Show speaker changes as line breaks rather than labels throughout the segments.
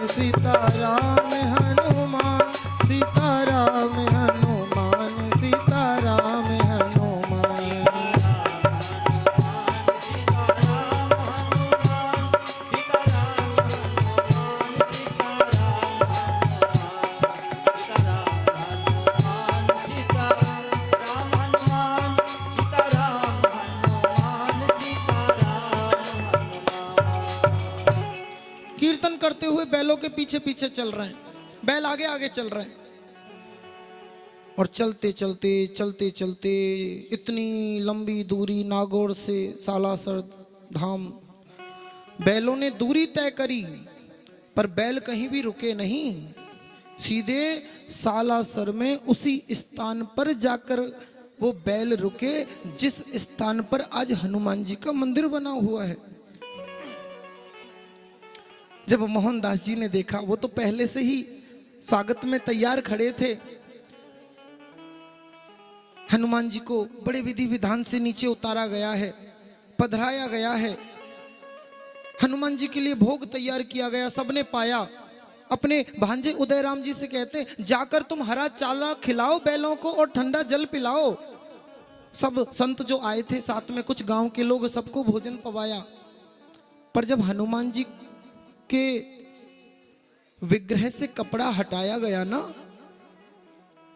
सीताराम हनुमान, सीताराम हनुमान, सीताराम हनुमान। कीर्तन करते हुए बैलों के पीछे पीछे चल रहे हैं, बैल आगे आगे चल रहे हैं और चलते चलते चलते चलते इतनी लंबी दूरी नागौर से सालासर धाम, बैलों ने दूरी तय करी पर बैल कहीं भी रुके नहीं। सीधे सालासर में उसी स्थान पर जाकर वो बैल रुके जिस स्थान पर आज हनुमान जी का मंदिर बना हुआ है। जब मोहनदास जी ने देखा, वो तो पहले से ही स्वागत में तैयार खड़े थे। हनुमान जी को बड़े विधि विधान से नीचे उतारा गया है, पधराया गया है, हनुमान जी के लिए भोग तैयार किया गया, सबने पाया। अपने भांजे उदयराम जी से कहते, जाकर तुम हरा चारा खिलाओ बैलों को और ठंडा जल पिलाओ। सब संत जो आए थे साथ में, कुछ गांव के लोग, सबको भोजन पवाया। पर जब हनुमान जी के विग्रह से कपड़ा हटाया गया ना,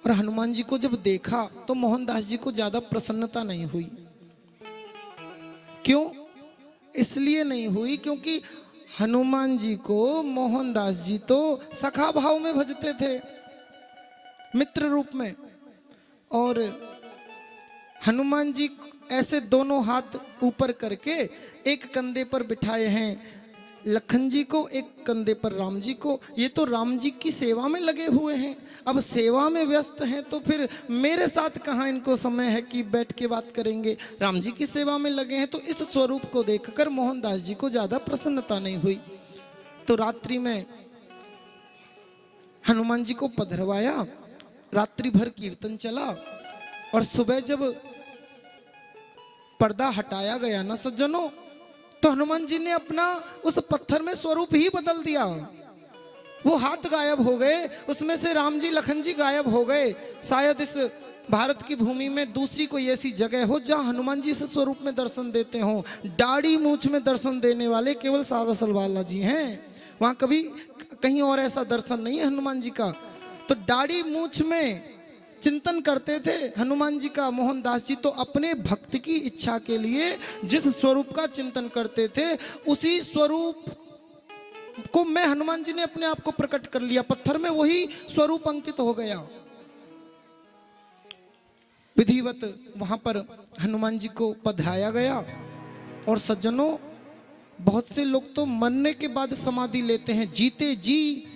और हनुमान जी को जब देखा तो मोहनदास जी को ज्यादा प्रसन्नता नहीं हुई। क्यों? इसलिए नहीं हुई क्योंकि हनुमान जी को मोहनदास जी तो सखा भाव में भजते थे, मित्र रूप में। और हनुमान जी ऐसे दोनों हाथ ऊपर करके एक कंधे पर बिठाए हैं लखन जी को, एक कंधे पर राम जी को। ये तो राम जी की सेवा में लगे हुए हैं, अब सेवा में व्यस्त हैं तो फिर मेरे साथ कहाँ इनको समय है कि बैठ के बात करेंगे। राम जी की सेवा में लगे हैं। तो इस स्वरूप को देखकर मोहनदास जी को ज्यादा प्रसन्नता नहीं हुई। तो रात्रि में हनुमान जी को पधरवाया, रात्रि भर कीर्तन चला और सुबह जब पर्दा हटाया गया ना सज्जनों, तो हनुमान जी ने अपना उस पत्थर में स्वरूप ही बदल दिया। वो हाथ गायब हो गए, उसमें से राम जी लखन जी गायब हो गए। शायद इस भारत की भूमि में दूसरी कोई ऐसी जगह हो जहां हनुमान जी से स्वरूप में दर्शन देते हो। दाढ़ी मूछ में दर्शन देने वाले केवल सारसल वाला जी हैं, वहां कभी कहीं और ऐसा दर्शन नहीं है हनुमान जी का। तो दाढ़ी मूछ में चिंतन करते थे हनुमान जी का मोहनदास जी, तो अपने भक्त की इच्छा के लिए जिस स्वरूप का चिंतन करते थे उसी स्वरूप को मैं हनुमान जी ने अपने आप को प्रकट कर लिया, पत्थर में वही स्वरूप अंकित हो गया। विधिवत वहां पर हनुमान जी को पधराया गया। और सज्जनों, बहुत से लोग तो मरने के बाद समाधि लेते हैं, जीते जी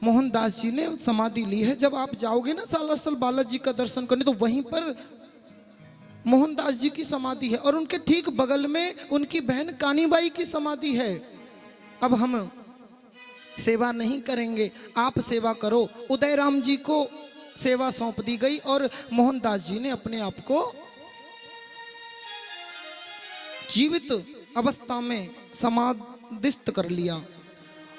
मोहनदास जी ने समाधि ली है। जब आप जाओगे ना सालासर बालाजी का दर्शन करने, तो वहीं पर मोहनदास जी की समाधि है और उनके ठीक बगल में उनकी बहन कानीबाई की समाधि है। अब हम सेवा नहीं करेंगे, आप सेवा करो। उदयराम जी को सेवा सौंप दी गई और मोहनदास जी ने अपने आप को जीवित अवस्था में समाधिस्थ कर लिया।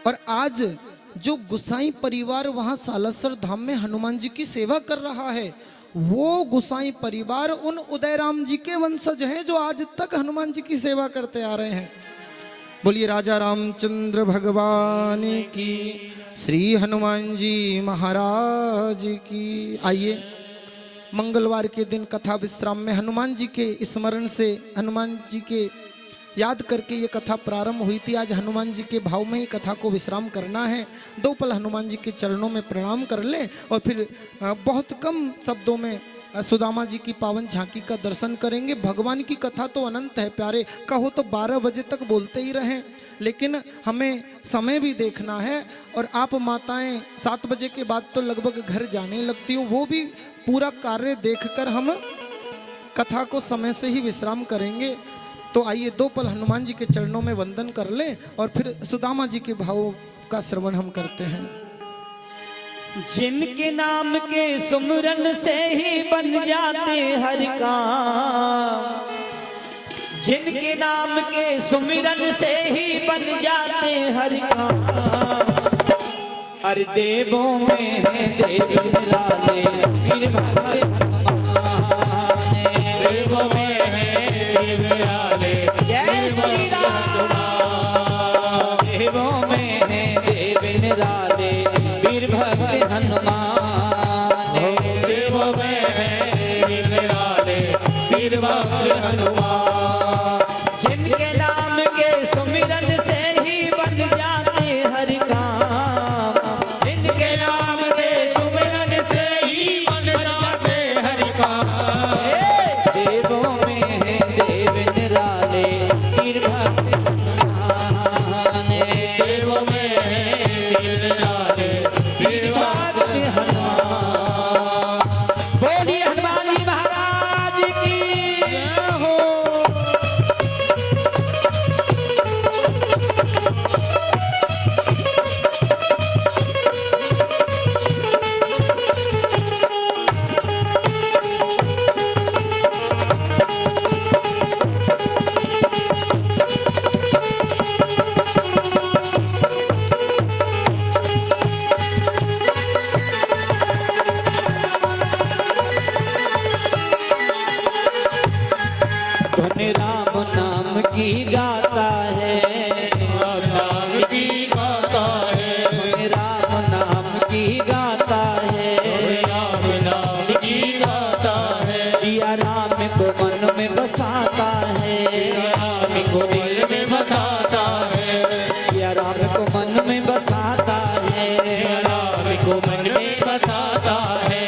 और आज जो गुसाई परिवार वहां सालासर धाम में हनुमान जी की सेवा कर रहा है, वो गुसाई परिवार उन उदयराम जी के वंशज हैं जो आज तक हनुमान जी की सेवा करते आ रहे हैं। बोलिए राजा रामचंद्र भगवान की, श्री हनुमान जी महाराज की। आइए, मंगलवार के दिन कथा विश्राम में हनुमान जी के स्मरण से, हनुमान जी के याद करके ये कथा प्रारंभ हुई थी। आज हनुमान जी के भाव में ही कथा को विश्राम करना है। दो पल हनुमान जी के चरणों में प्रणाम कर लें और फिर बहुत कम शब्दों में सुदामा जी की पावन झांकी का दर्शन करेंगे। भगवान की कथा तो अनंत है प्यारे, कहो तो 12 बजे तक बोलते ही रहें, लेकिन हमें समय भी देखना है। और आप माताएं 7 बजे के बाद तो लगभग घर जाने लगती हो, वो भी पूरा कार्य देखकर हम कथा को समय से ही विश्राम करेंगे। तो आइए 2 पल हनुमान जी के चरणों में वंदन कर लें और फिर सुदामा जी के भावों का श्रवण हम करते हैं।
जिनके नाम के सुमरन से ही बन जाते हर काम, जिनके नाम के सुमिरन से ही बन जाते हर काम। अरे देवों में है देव निराले वीर भक्त हनुमान।
देवों में है देव निराले
जय श्री राम। देवों में है देव निराले वीर भक्त हनुमान।
देवों में है देव निराले वीर भक्त हनुमान।
जिनके नाम के सुमिरन से ही बन जाते हर काम। जिनके नाम के
सुमिरन से ही बन जाते हर काम।
देवों में है देव निराले वीर भक्त हनुमान।
देवों में है देव निराले वीर भक्त
हनुमान। बोलिए हनुमान जी महाराज की
जय हो।
धन राम नाम की गाता है।
नाम की गाता है।
धन राम नाम की गाता है।
राम नाम की गाता है।
सिया राम को मन में बसाता है।
राम को दिल में बसाता है।
सिया राम को मन में बसाता है।
राम को मन में बसाता है।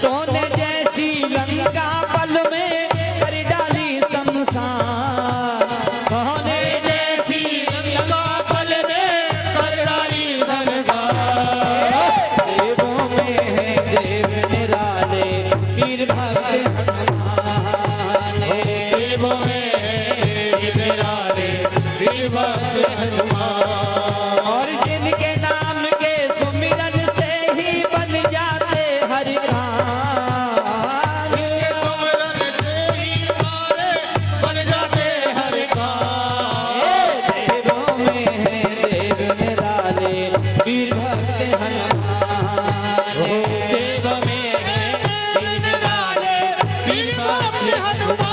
सोने जैसी लंका पल में कर डाली शमशान। सोने
जैसी लंका पल में कर डाली संसार।
देवों में है देव निराले वीर भक्त हनुमान।
देवों में है देव निराले वीर भक्त हनुमान।
और जिनके नाम के सुमिरन से ही बन जाते हर काम।
सुमिरन से ही सारे बन जाते हर काम।
देवों में है देव निराले वीर भक्त हनुमान।
देवों में है देव निराले वीर भक्त हनुमान।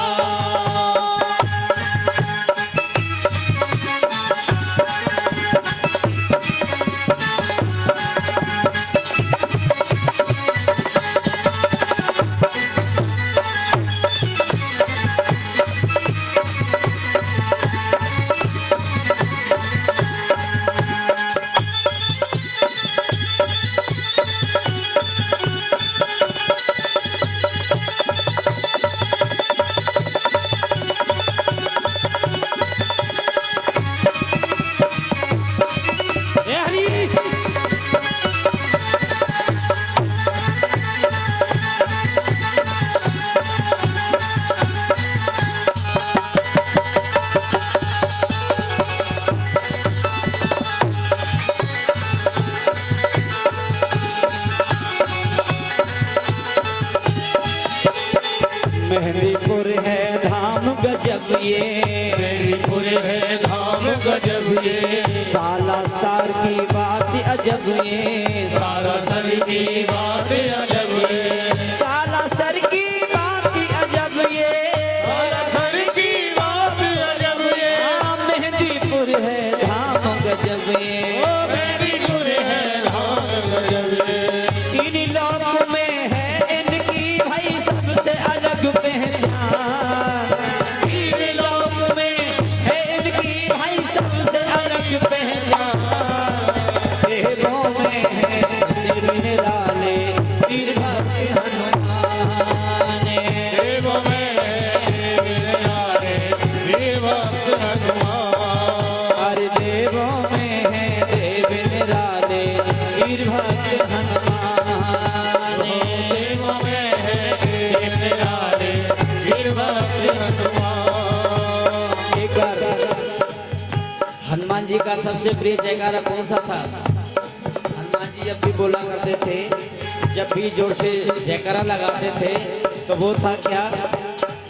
मेहंदीपुर है धाम गजब ये।
मेहंदीपुर है धाम गजब ये।
साला सार की बात अजब ये।
सारा सर की बात अजब ये।
साला सर की बात अजब ये।
सारा सर की बात अजब ये।
हाँ, मेहंदीपुर है धाम गजब ये।
मेहंदीपुर है धाम गजब ये।
तीन लोक में है इनकी भाई सबसे अलग पहचान। तीन लोक में है इनकी भाई सबसे अलग पहचान। देवों में है देव निराले वीर भक्त हनुमान।
देवों में है देव निराले वीर भक्त हनुमान।
हर देवों में है देव निराले वीर भक्त हनुमान।
देवों में है देव निराले वीर भक्त हनुमान।
एक बार हनुमान जी का सबसे प्रिय जयकारा कौन सा था? हनुमान जी जब भी बोला करते थे, जब भी जोर से जयकारा लगाते थे तो वो था क्या?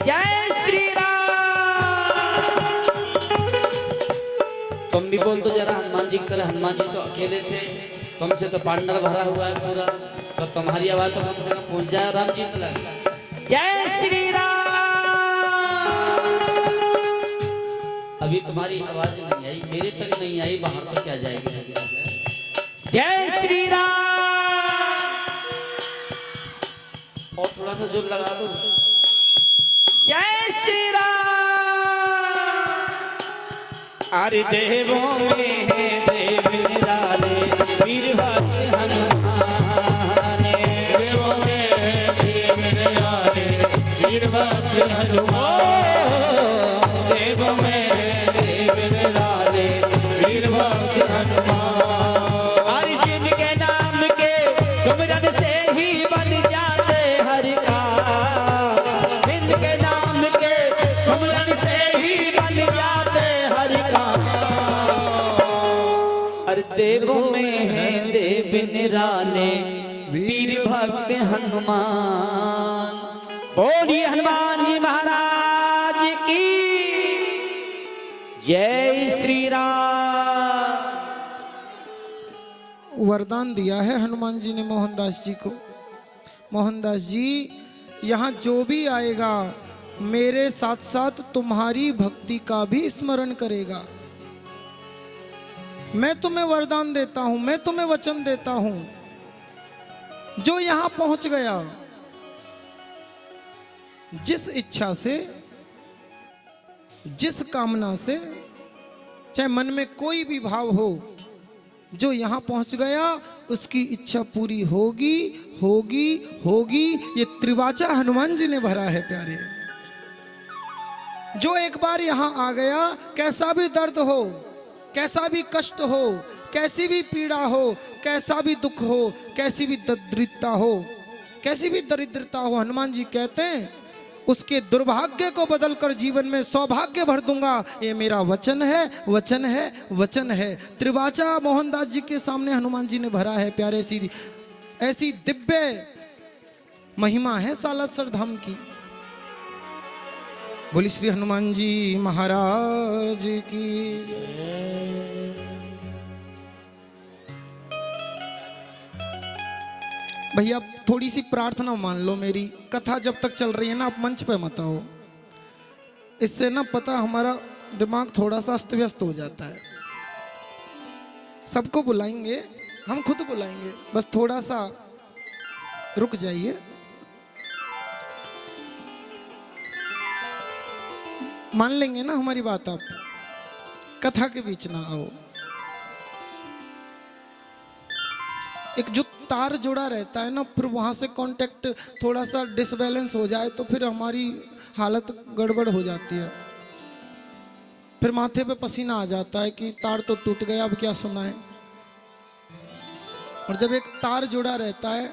जय श्री राम। तुम भी बोल दो जरा हनुमान जी की तरह। हनुमान जी तो अकेले थे, तुमसे तो पांडल भरा हुआ है पूरा, तो तुम्हारी आवाज तो कम से कम पहुंच जाए राम जी तक। जय श्री राम। अभी तुम्हारी आवाज नहीं आई, मेरे तक नहीं आई, बाहर तक क्या जाएगी। जय श्री राम। और थोड़ा सा जोर लगा दो। जय श्री राम।
अरे देवों में है देव निराले, वीर भक्त हनुमान। देवों में है देव निराले, वीर भक्त हनुमान। देवों में है देव निराले, वीर भक्त हनुमान।
हर जिनके नाम के सुमिरन से ही बन जाते हरि का, जिनके नाम के सुमिरन से ही बन जाते हरि का। हर देवों में है देव निराले, वीर भक्त हनुमान। बोलिए हनुमान जी महाराज की जय श्री राम।
वरदान दिया है हनुमान जी ने मोहनदास जी को। मोहनदास जी, यहाँ जो भी आएगा मेरे साथ साथ तुम्हारी भक्ति का भी स्मरण करेगा। मैं तुम्हें वरदान देता हूं, मैं तुम्हें वचन देता हूं, जो यहां पहुंच गया जिस इच्छा से, जिस कामना से, चाहे मन में कोई भी भाव हो, जो यहां पहुंच गया उसकी इच्छा पूरी होगी होगी होगी। ये त्रिवाचा हनुमान जी ने भरा है प्यारे। जो एक बार यहां आ गया, कैसा भी दर्द हो, कैसा भी कष्ट हो, कैसी भी पीड़ा हो, कैसा भी दुख हो, कैसी भी दरिद्रता हो, कैसी भी दरिद्रता हो, हनुमान जी कहते हैं उसके दुर्भाग्य को बदलकर जीवन में सौभाग्य भर दूंगा। ये मेरा वचन है, वचन है, वचन है। त्रिवाचा मोहनदास जी के सामने हनुमान जी ने भरा है प्यारे। ऐसी दिव्य महिमा है सालासर धाम की। बोली श्री हनुमान जी महाराज की। भैया थोड़ी सी प्रार्थना मान लो मेरी। कथा जब तक चल रही है ना, आप मंच पे मत आओ। इससे ना पता हमारा दिमाग थोड़ा सा अस्त व्यस्त हो जाता है। सबको बुलाएंगे, हम खुद बुलाएंगे, बस थोड़ा सा रुक जाइए। मान लेंगे ना हमारी बात आप? कथा के बीच ना आओ। एक जो तार जुड़ा रहता है ना, फिर वहां से कांटेक्ट थोड़ा सा डिसबैलेंस हो जाए तो फिर हमारी हालत गड़बड़ हो जाती है। फिर माथे पे पसीना आ जाता है कि तार तो टूट गया, अब क्या सुनाए। और जब एक तार जुड़ा रहता है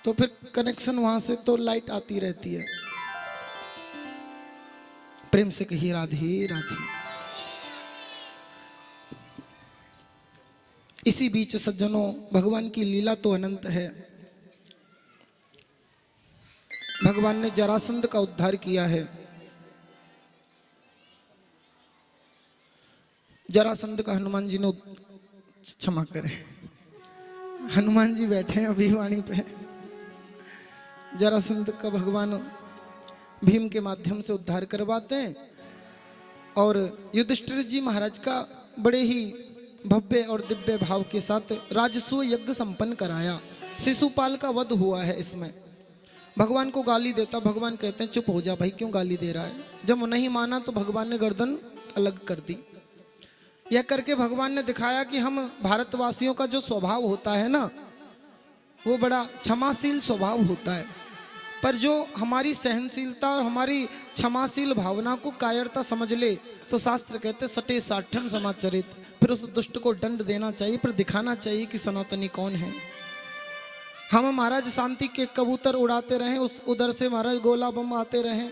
तो फिर कनेक्शन वहां से तो लाइट आती रहती है। प्रेम से कहिए राधे राधे। इसी बीच सज्जनों, भगवान की लीला तो अनंत है। भगवान ने जरासंध का उद्धार किया है। जरासंध का हनुमान जी ने क्षमा करें, हनुमान जी बैठे हैं अभी वाणी पे। जरासंध का भगवान भीम के माध्यम से उद्धार करवाते हैं और युधिष्ठिर जी महाराज का बड़े ही भव्य और दिव्य भाव के साथ राजसूय यज्ञ संपन्न कराया। शिशुपाल का वध हुआ है इसमें। भगवान को गाली देता, भगवान कहते हैं चुप हो जा भाई, क्यों गाली दे रहा है। जब वो नहीं माना तो भगवान ने गर्दन अलग कर दी। यह करके भगवान ने दिखाया कि हम भारतवासियों का जो स्वभाव होता है ना, वो बड़ा क्षमाशील स्वभाव होता है, पर जो हमारी सहनशीलता और हमारी क्षमाशील भावना को कायरता समझ ले तो शास्त्र कहते सटे साठम समाचरित। फिर उस दुष्ट को दंड देना चाहिए, फिर दिखाना चाहिए कि सनातनी कौन है। हम महाराज शांति के कबूतर उड़ाते रहें, उस उधर से महाराज गोला बम आते रहें,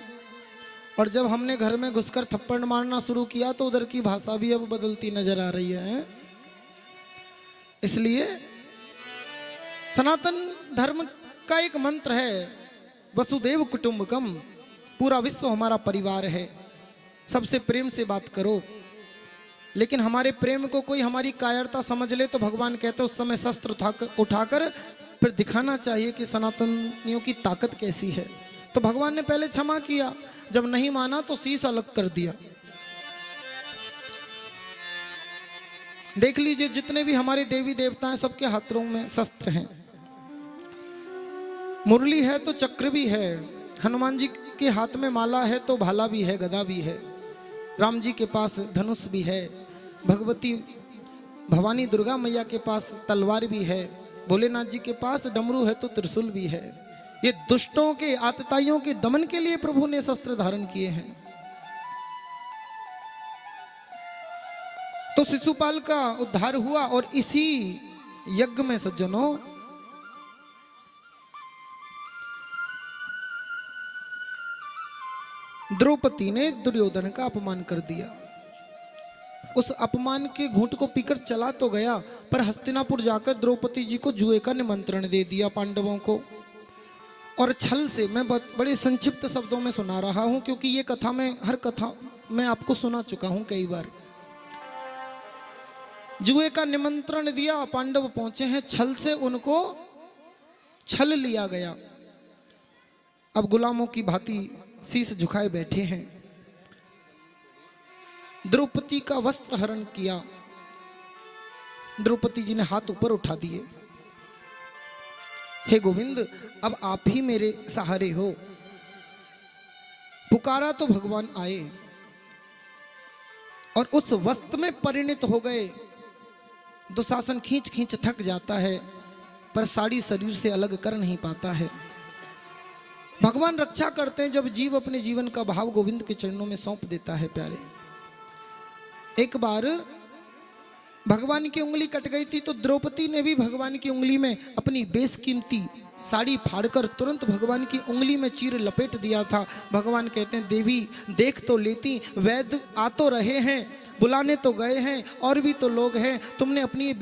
और जब हमने घर में घुसकर थप्पड़ मारना शुरू किया तो उधर की भाषा भी अब बदलती नजर आ रही है। इसलिए सनातन धर्म का एक मंत्र है, वसुदेव कुटुंबकम, पूरा विश्व हमारा परिवार है, सबसे प्रेम से बात करो। लेकिन हमारे प्रेम को कोई हमारी कायरता समझ ले तो भगवान कहते उस समय शस्त्र उठाकर फिर दिखाना चाहिए कि सनातनियों की ताकत कैसी है। तो भगवान ने पहले क्षमा किया, जब नहीं माना तो शीश अलग कर दिया। देख लीजिए जितने भी हमारे देवी देवता हैं सबके हाथों में शस्त्र हैं। मुरली है तो चक्र भी है, हनुमान जी के हाथ में माला है तो भाला भी है, गदा भी है, राम जी के पास धनुष भी है, भगवती भवानी दुर्गा मैया के पास तलवार भी है, भोलेनाथ जी के पास डमरू है तो त्रिशूल भी है। ये दुष्टों के आतताइयों के दमन के लिए प्रभु ने शस्त्र धारण किए हैं। तो शिशुपाल का उद्धार हुआ और इसी यज्ञ में सज्जनों द्रौपदी ने दुर्योधन का अपमान कर दिया। उस अपमान के घूंट को पीकर चला तो गया, पर हस्तिनापुर जाकर द्रौपदी जी को जुए का निमंत्रण दे दिया पांडवों को। और छल से मैं बड़े संक्षिप्त शब्दों में सुना रहा हूं, क्योंकि ये कथा में हर कथा मैं आपको सुना चुका हूं कई बार। जुए का निमंत्रण दिया, पांडव पहुंचे हैं, छल से उनको छल लिया गया। अब गुलामों की भांति शीश झुकाए बैठे हैं। द्रौपदी का वस्त्र हरण किया, द्रौपदी जी ने हाथ ऊपर उठा दिए, हे गोविंद अब आप ही मेरे सहारे हो। पुकारा तो भगवान आए और उस वस्त्र में परिणत हो गए। दुशासन खींच खींच थक जाता है, पर साड़ी शरीर से अलग कर नहीं पाता है। भगवान रक्षा करते हैं जब जीव अपने जीवन का भाव गोविंद के चरणों में सौंप देता है। प्यारे, एक बार भगवान की उंगली कट गई थी, तो द्रौपदी ने भी भगवान की उंगली में अपनी बेशकीमती साड़ी फाड़कर तुरंत भगवान की उंगली में चीर लपेट दिया था। भगवान कहते हैं देवी देख तो लेती, वैद्य आ तो रहे हैं, बुलाने तो गए हैं, और भी तो लोग हैं, तुमने अपनी